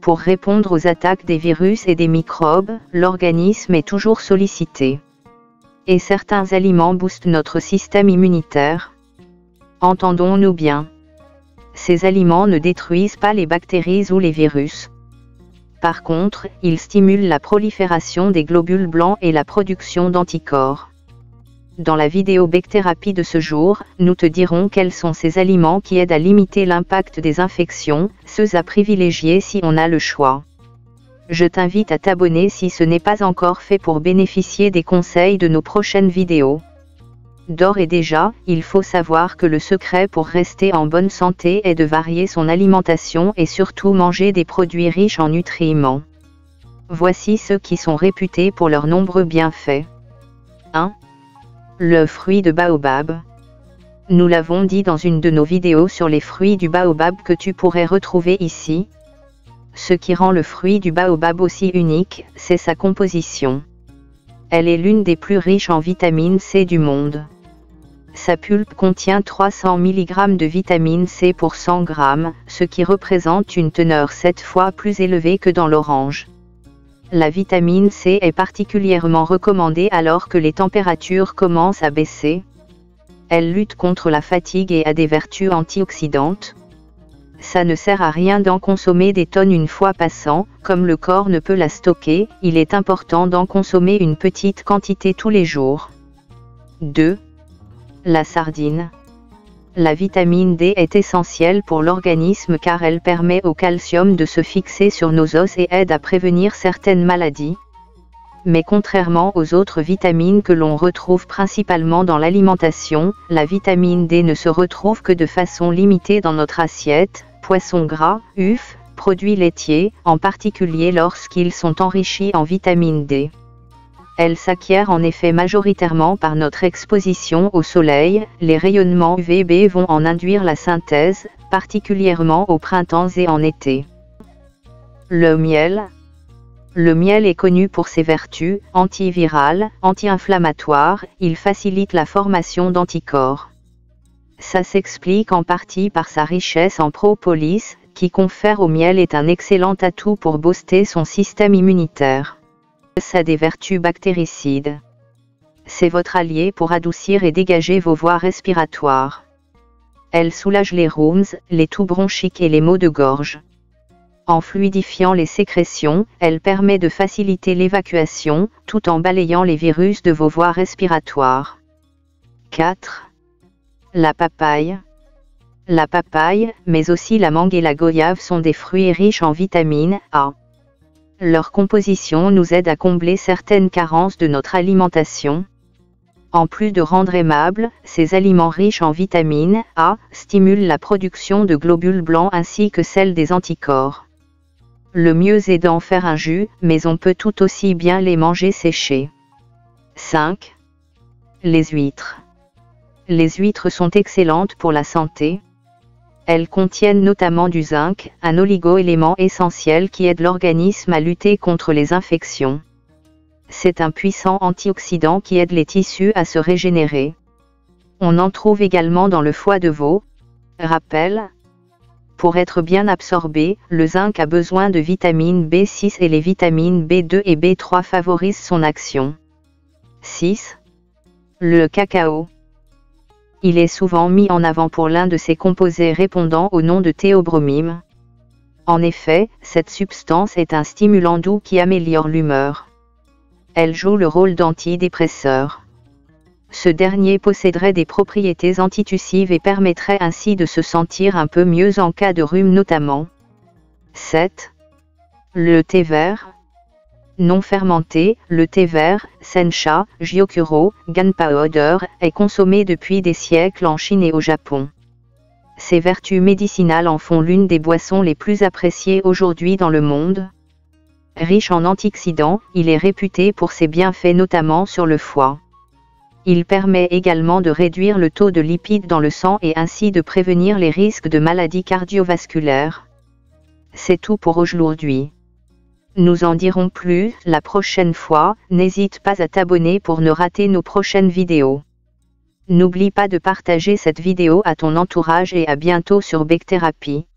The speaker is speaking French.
Pour répondre aux attaques des virus et des microbes, l'organisme est toujours sollicité. Et certains aliments boostent notre système immunitaire. Entendons-nous bien. Ces aliments ne détruisent pas les bactéries ou les virus. Par contre, ils stimulent la prolifération des globules blancs et la production d'anticorps. Dans la vidéo Becthérapie de ce jour, nous te dirons quels sont ces aliments qui aident à limiter l'impact des infections, ceux à privilégier si on a le choix. Je t'invite à t'abonner si ce n'est pas encore fait pour bénéficier des conseils de nos prochaines vidéos. D'ores et déjà, il faut savoir que le secret pour rester en bonne santé est de varier son alimentation et surtout manger des produits riches en nutriments. Voici ceux qui sont réputés pour leurs nombreux bienfaits. 1. Le fruit de baobab. Nous l'avons dit dans une de nos vidéos sur les fruits du baobab que tu pourrais retrouver ici. Ce qui rend le fruit du baobab aussi unique, c'est sa composition. Elle est l'une des plus riches en vitamine C du monde. Sa pulpe contient 300 mg de vitamine C pour 100 g, ce qui représente une teneur 7 fois plus élevée que dans l'orange. La vitamine C est particulièrement recommandée alors que les températures commencent à baisser. Elle lutte contre la fatigue et a des vertus antioxydantes. Ça ne sert à rien d'en consommer des tonnes une fois passant, comme le corps ne peut la stocker, il est important d'en consommer une petite quantité tous les jours. 2. La sardine. La vitamine D est essentielle pour l'organisme car elle permet au calcium de se fixer sur nos os et aide à prévenir certaines maladies. Mais contrairement aux autres vitamines que l'on retrouve principalement dans l'alimentation, la vitamine D ne se retrouve que de façon limitée dans notre assiette, poissons gras, œufs, produits laitiers, en particulier lorsqu'ils sont enrichis en vitamine D. Elle s'acquiert en effet majoritairement par notre exposition au soleil, les rayonnements UVB vont en induire la synthèse, particulièrement au printemps et en été. Le miel. Le miel est connu pour ses vertus antivirales, anti-inflammatoires, il facilite la formation d'anticorps. Ça s'explique en partie par sa richesse en propolis, qui confère au miel est un excellent atout pour booster son système immunitaire. Ça a des vertus bactéricides. C'est votre allié pour adoucir et dégager vos voies respiratoires. Elle soulage les rhumes, les toux bronchiques et les maux de gorge. En fluidifiant les sécrétions, elle permet de faciliter l'évacuation, tout en balayant les virus de vos voies respiratoires. 4. La papaye. La papaye, mais aussi la mangue et la goyave sont des fruits riches en vitamine A. Leur composition nous aide à combler certaines carences de notre alimentation. En plus de rendre aimables, ces aliments riches en vitamine A stimulent la production de globules blancs ainsi que celle des anticorps. Le mieux est d'en faire un jus, mais on peut tout aussi bien les manger séchés. 5. Les huîtres. Les huîtres sont excellentes pour la santé. Elles contiennent notamment du zinc, un oligo-élément essentiel qui aide l'organisme à lutter contre les infections. C'est un puissant antioxydant qui aide les tissus à se régénérer. On en trouve également dans le foie de veau. Rappel. Pour être bien absorbé, le zinc a besoin de vitamine B6 et les vitamines B2 et B3 favorisent son action. 6. Le cacao. Il est souvent mis en avant pour l'un de ses composés répondant au nom de théobromine. En effet, cette substance est un stimulant doux qui améliore l'humeur. Elle joue le rôle d'antidépresseur. Ce dernier posséderait des propriétés antitussives et permettrait ainsi de se sentir un peu mieux en cas de rhume notamment. 7. Le thé vert. Non fermenté, le thé vert, sencha, gyokuro, gunpowder, est consommé depuis des siècles en Chine et au Japon. Ses vertus médicinales en font l'une des boissons les plus appréciées aujourd'hui dans le monde. Riche en antioxydants, il est réputé pour ses bienfaits notamment sur le foie. Il permet également de réduire le taux de lipides dans le sang et ainsi de prévenir les risques de maladies cardiovasculaires. C'est tout pour aujourd'hui. Nous en dirons plus la prochaine fois, n'hésite pas à t'abonner pour ne rater nos prochaines vidéos. N'oublie pas de partager cette vidéo à ton entourage et à bientôt sur Becthérapie.